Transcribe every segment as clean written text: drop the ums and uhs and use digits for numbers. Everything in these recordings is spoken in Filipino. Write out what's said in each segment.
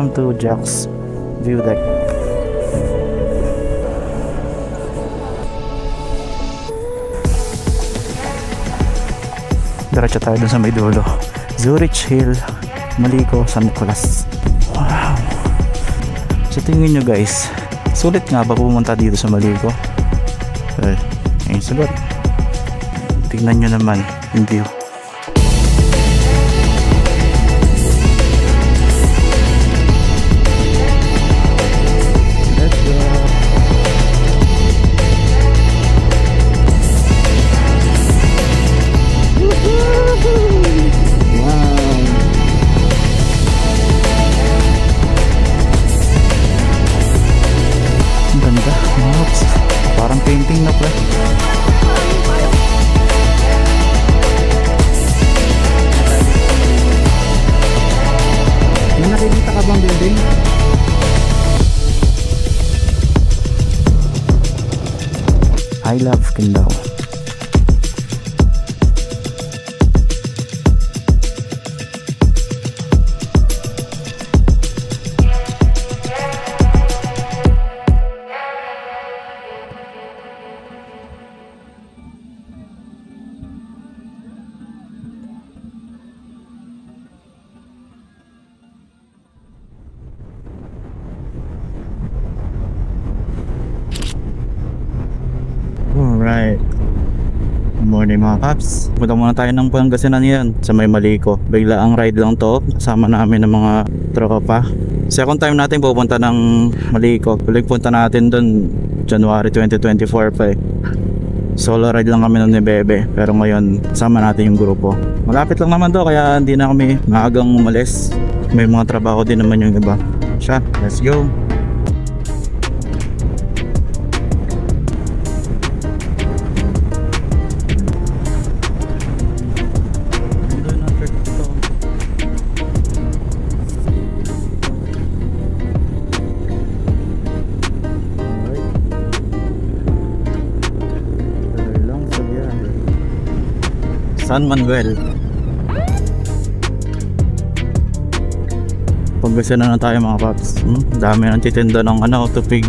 Welcome to Jack's View Deck. Diretso tayo dun sa may dulo. Zurich Hill, Maliko, San Nicolas. Wow! So tingin nyo guys, sulit nga ba pumunta dito sa Maliko? Well, ayun sagot. Tingnan nyo naman yung view. Parang painting na pala. May nakikita ka bang building? I love Kindao. Alright. Good morning mga paps. Punta muna tayo ng Pangasinan yan sa may Maliko. Bigla ang ride lang to. Kasama namin ng mga tropa. Second time natin pupunta ng Maliko. Huling punta natin dun January 2024 pa eh. Solo ride lang kami nun ni Bebe. Pero ngayon sama natin yung grupo. Malapit lang naman to kaya hindi na kami maagang umalis. May mga trabaho din naman yung iba. Siya, let's go. San Manuel. Pagkasinan na tayo mga paps. Dami nang titinda ng tupig.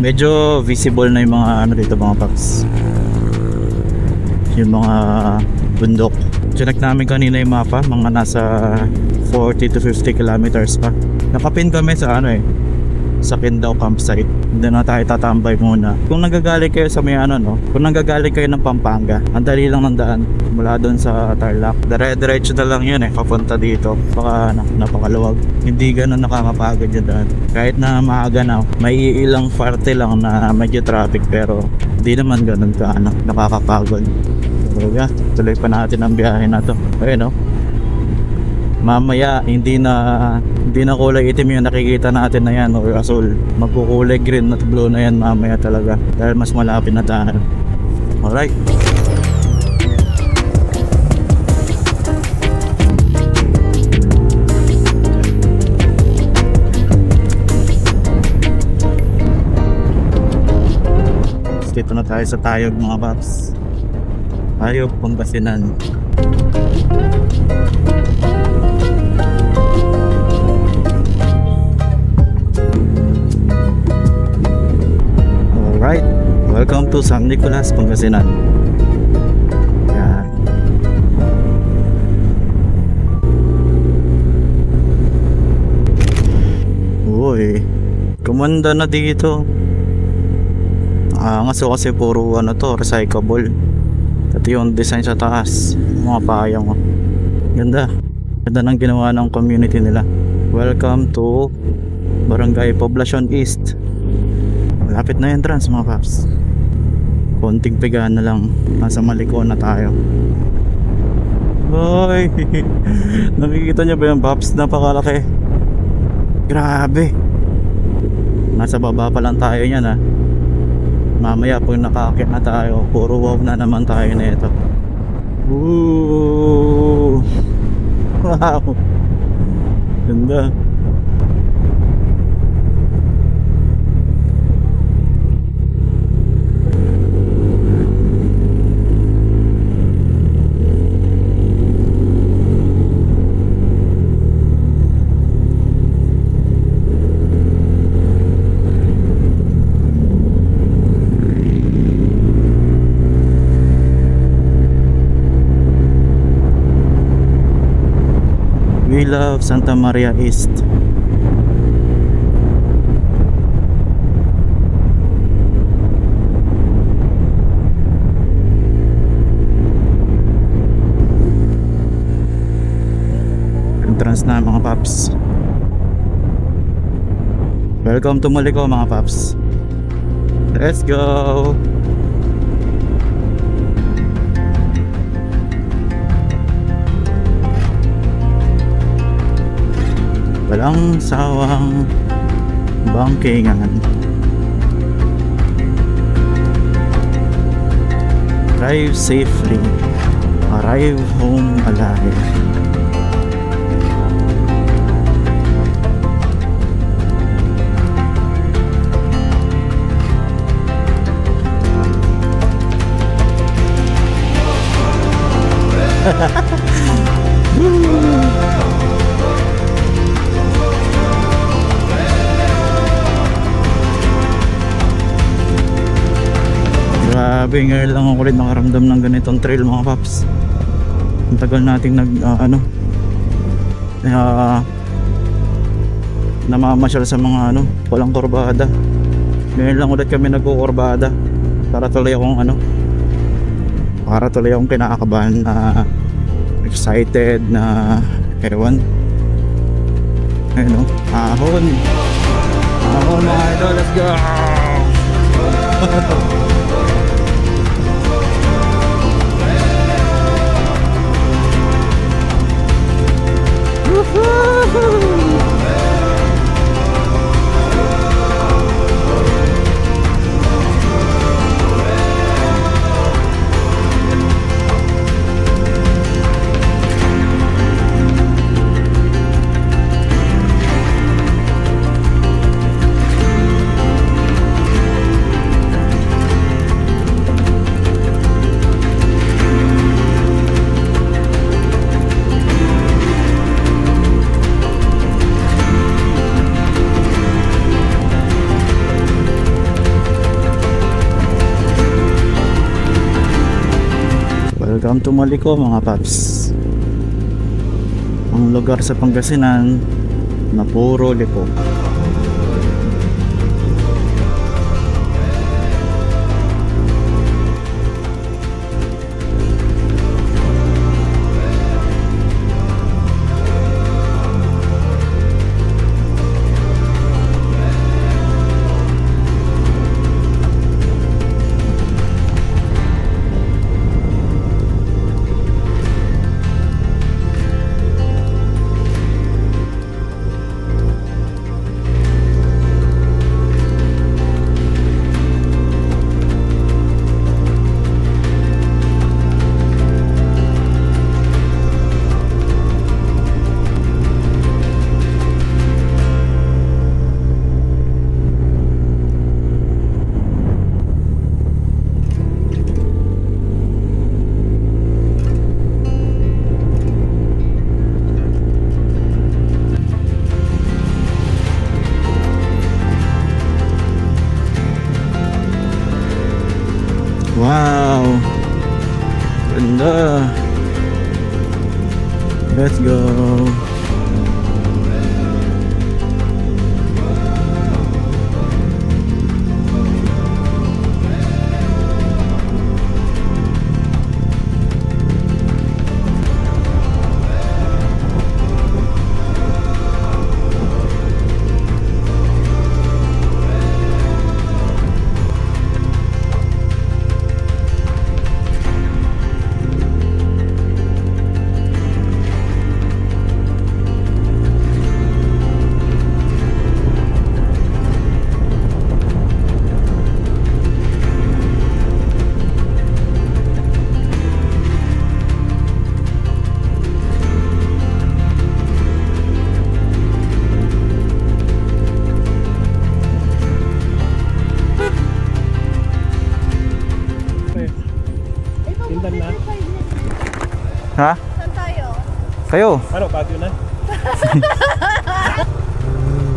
Medyo visible na yung mga dito mga paps. Yung mga bundok. Chinek namin kanina yung mapa, mga nasa 40 to 50 kilometers pa. Nakapin kami sa sa Kindao campsite. Hindi na tayo tatambay muna. Kung nagagaling kayo sa may kung nagagaling kayo ng Pampanga, ang dali lang ng daan mula doon sa Tarlac. Dire-diretso na lang yun papunta dito. Baka napakaluwag. Hindi ganun nakakapagod yung daan. Kahit na maaga na, may ilang parte lang na medyo traffic pero hindi naman ganun ka nakakapagod. So yeah, tuloy pa natin ang biyahe na to. Ayun mamaya hindi na kulay itim yung nakikita natin na yan or asul. Magkukulay green at blue na yan mamaya talaga dahil mas malapit na tayo. Alright. Dito na tayo sa Tayog mga paps. Tayog, Pangasinan. Alright, welcome to San Nicolas, Pangasinan. Yan. Uy, kumanda na dito. Ngaso kasi puro recyclable. Ito yung design sa taas, mga payong ganda ng ginawa ng community nila. Welcome to Barangay Poblacion East. Malapit na entrance mga paps. Konting pigaan na lang, nasa Maliko na tayo. Hoy, nakikita nyo ba yung paps? Napakalaki, grabe. Nasa baba pa lang tayo yan mamaya pag nakakit na tayo, puro wow na naman tayo na ito. Wow, ganda. Villa of Santa Maria East. Entrance na mga paps. Welcome to Moliko mga paps. Let's go. Walang sawang bangkingan. Drive safely, arrive home alive. Grabe, ngayon lang ako ulit nakaramdam ng ganitong trail mga paps. Ang tagal nating namamasyal sa mga walang kurbada. Ngayon lang ulit kami nagkukurbada. Para tuloy akong kinakabahan na excited na ewan. Ayun ahon mga idol, let's go. Welcome to Moliko mga paps. Ang lugar sa Pangasinan na puro liko. Wow, ganda. Let's go. Ha? Saan tayo? Kayo? Ano, patio na?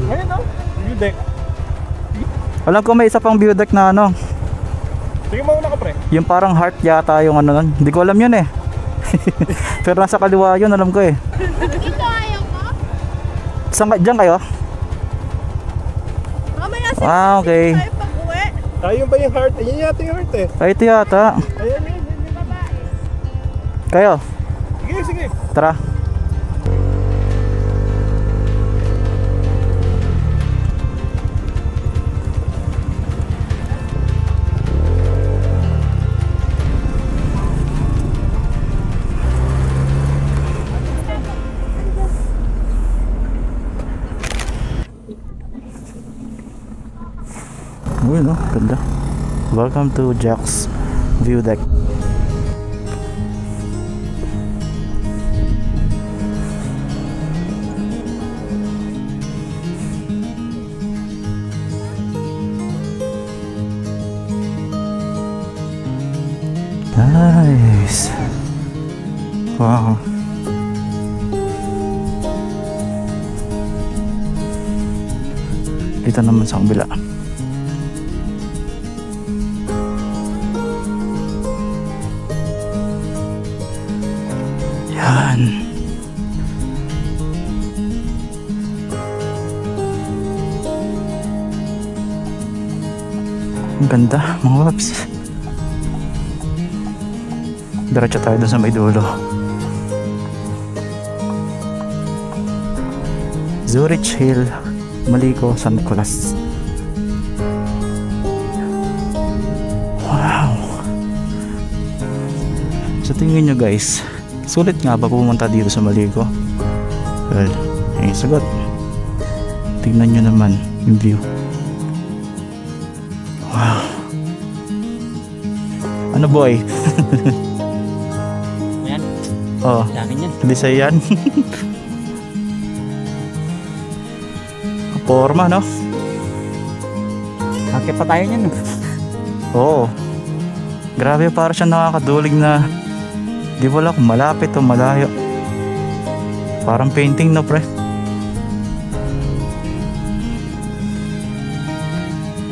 Ayun o, view deck. Alam ko may isa pang view deck na Tingin mo muna ka pre. yung parang heart yata yung nun. Hindi ko alam yun eh. Pero nasa kaliwa yun, alam ko eh. Ito ayaw ko. Diyan kayo? Mamaya sa Ah, okay. tayo pag-uwi. Ayun ba yung heart? Ayun yata yung heart eh. Ay, ito yata. Ayan yun. Kayo? Sige, sige. Tara. Uy, no? Ganda. Welcome to Jack's View Deck. Nice. Wow. Dito naman sa kabila. Yan. Ang ganda, mga waps. Diretso tayo dun sa may dulo. Zurich Hill, Maliko, San Nicolas. Wow. Sa tingin nyo guys, sulit nga ba pumunta dito sa Maliko? Well, ay sagot. Tingnan nyo naman yung view. Wow. Ano boy? Ayan, Oh, dami yan. hindi sa'yo yan. Forma, no? Akit pa tayo niyan. Oo. Grabe, para siya nakakadulig na di wala kung malapit o malayo. Parang painting, no, pre?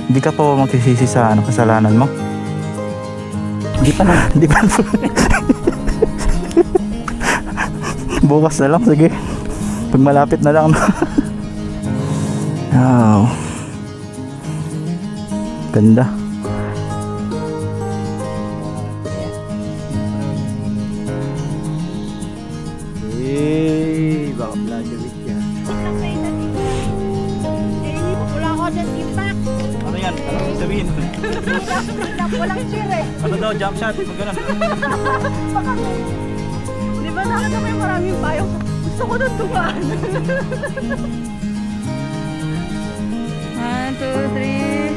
Hindi ka pa magsisisi sa kasalanan mo? Hindi pa na. Hindi pa. Bukas na lang, sige. Pag malapit na lang. Wow. Ganda. Baka Blajovic yan. Wala ako dyan impact. Ano yan? Ano yung sabihin? Walang cheer eh. Ano daw? Jump shot? Pag ganun. Di ba nakita mo yung maraming payong? Gusto ko nang tumaan. 1, 2, 3.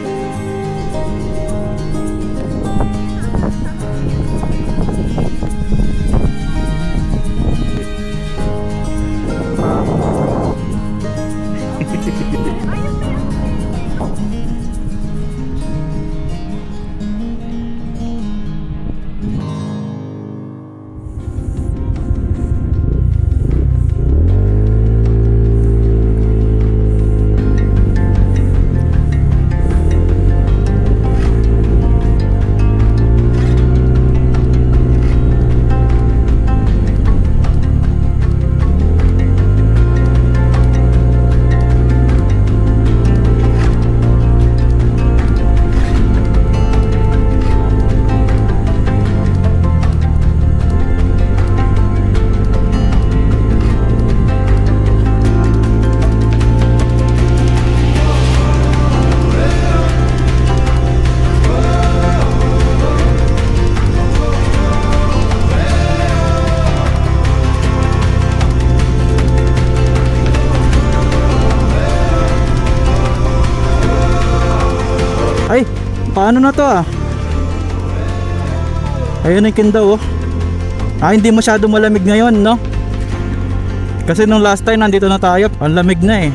Ay, paano na to ah? Ayun yung kindaw oh. Ah, hindi masyado malamig ngayon, no? Kasi nung last time nandito na tayo, ang lamig na eh.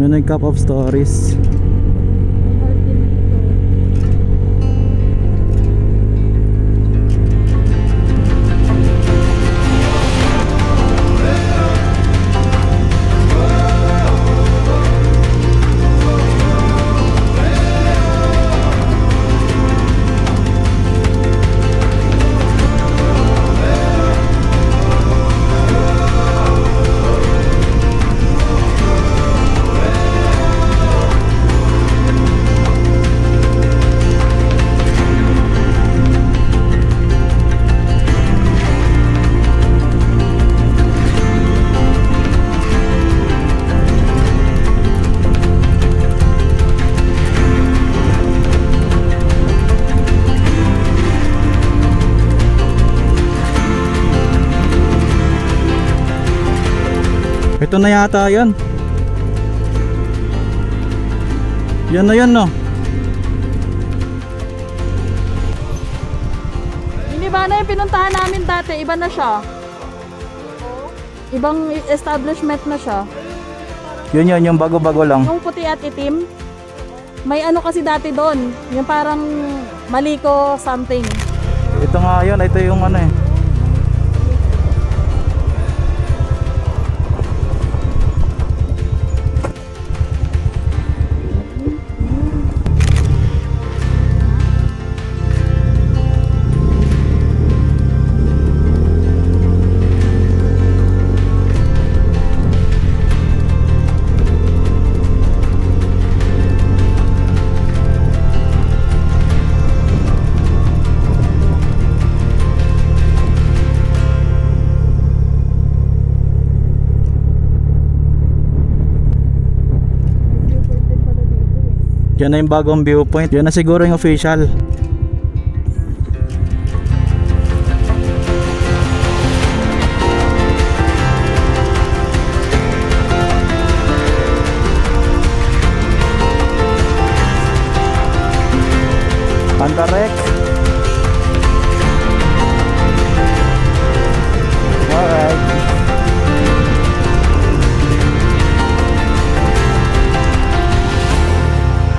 May nag-cup of stories. Ito na yata yan. Yan na yan, no? Hindi ba na yung pinuntahan namin dati? Iba na siya. Ibang establishment na siya. Yun, yung bago-bago lang. Yung puti at itim. May ano kasi dati doon. Yung parang Maliko something. Ito nga yun, ito yung ano eh. Yan na yung bagong viewpoint. Yan na siguro yung official. Pantarek. Alright.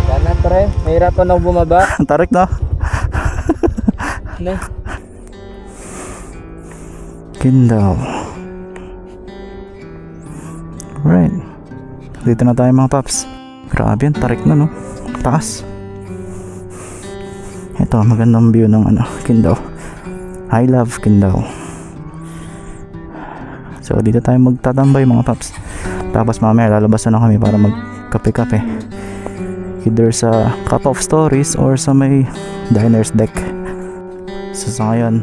Sana pre, mahirapan ako bumaba. Tarik na. Ne? Kindaw. Alright. Dito na tayo mga paps. Grabe yan, tarik na no. Taas. Ito, magandang view ng ano, Kindaw. I love Kindaw. So dito tayo magtatambay mga paps. Tapos mamaya lalabas na kami para magkape-kape. Either sa Cup of Stories or sa may diner's deck. So sa ngayon,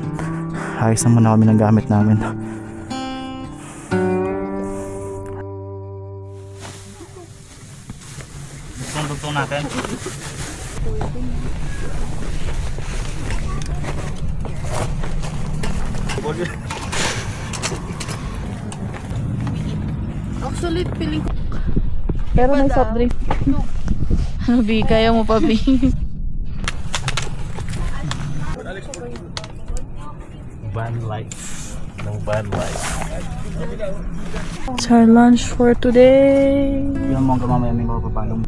ayos naman na kami ng gamit namin. Tugtong natin. Actually, feeling ko. Pero may soft drink. Ano, B? Kaya mo pa, B? Van life. No van life. It's our lunch for today. Yung mga mamaya may mapapalong.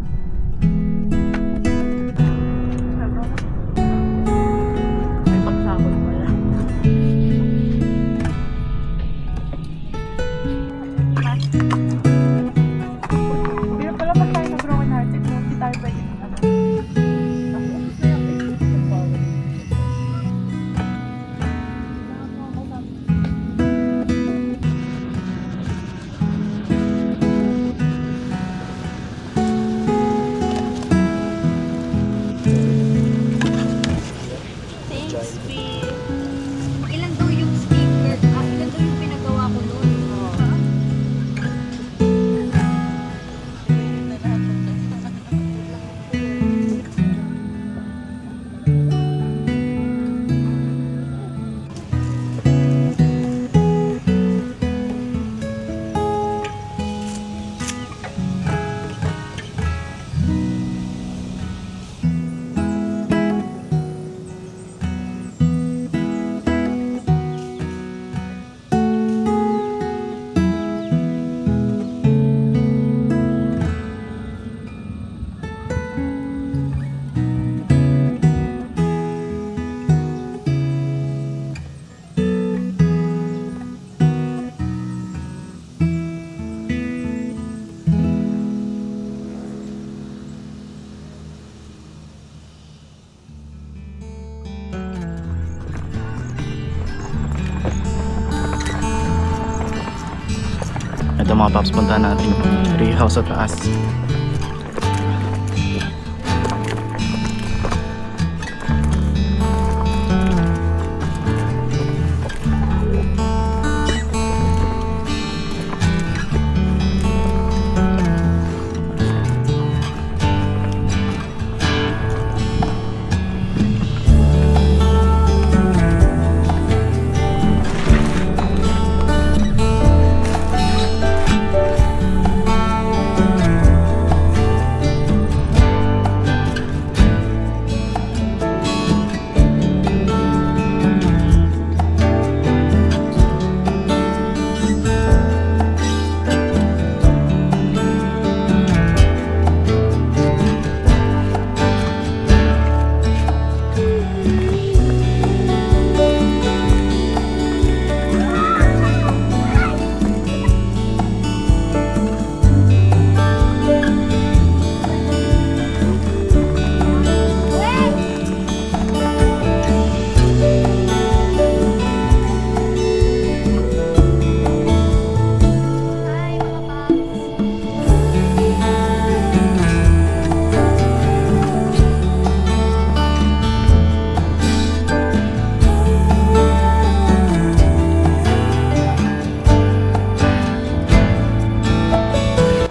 Ito mga paps, punta natin yung tree house sa taas.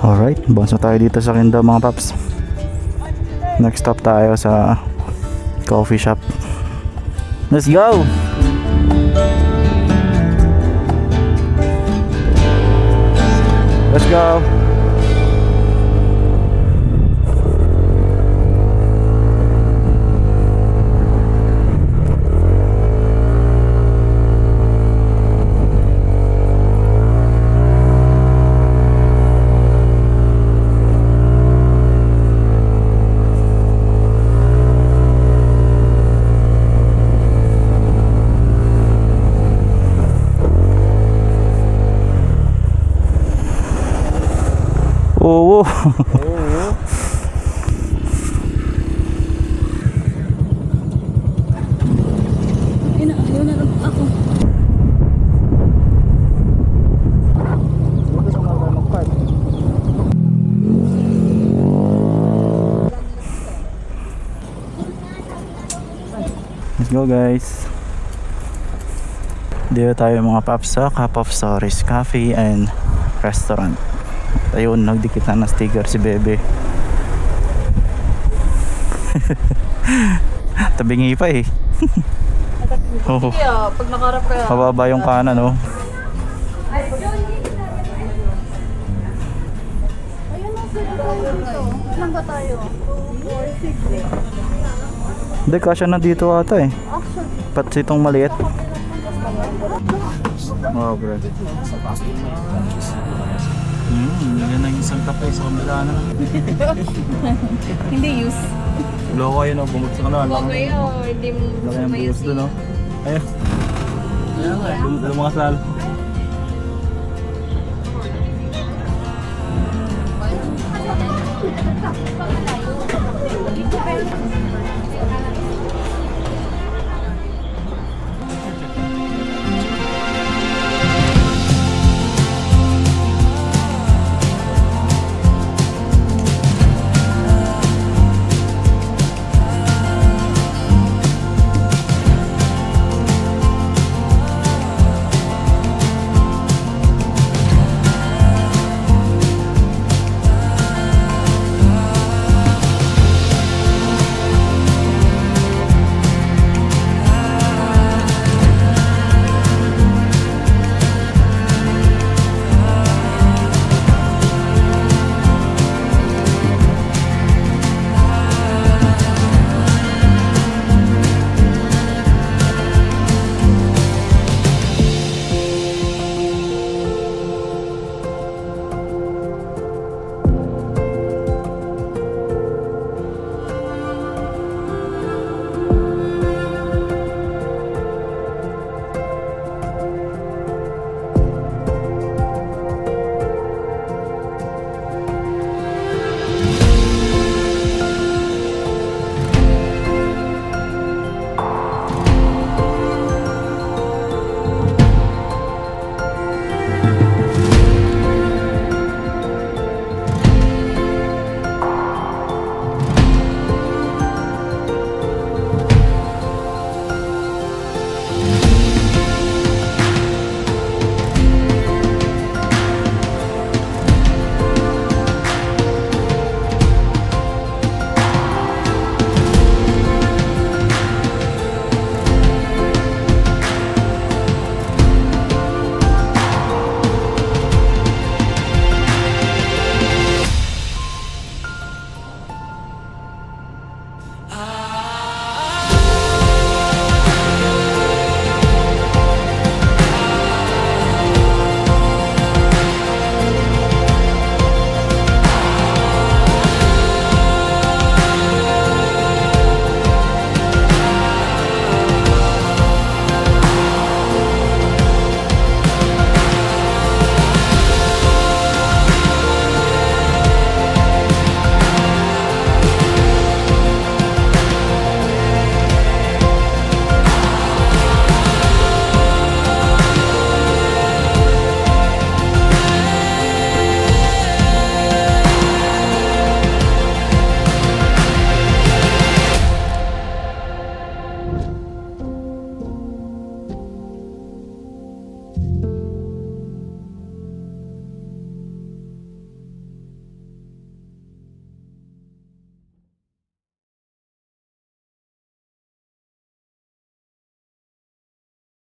Alright, bounce na tayo dito sa Kindo mga paps. Next stop tayo sa coffee shop. Let's go! Let's go! Oo. Ayaw na lang ako. Let's go guys. Dito tayo mga paps sa Cup of Stories Cafe and Restaurant. Ayun, nagdikit na ng sticker si Bebe. Tabingi pa eh. Oh, Yeah, pag nakarap kaya. mababa yung kanan oh. Ayun na sila dito. Ilan ba tayo? 4, 6 Hindi, kasya na dito ata eh. Pati itong maliit. Oh bro. Yan na yung isang kape sa kabila na. Hindi use. Loko yun o, bumagsak ka na. Huwag kayo, hindi mo Laki ang buhos doon o. Ayun. Lumakas lalo.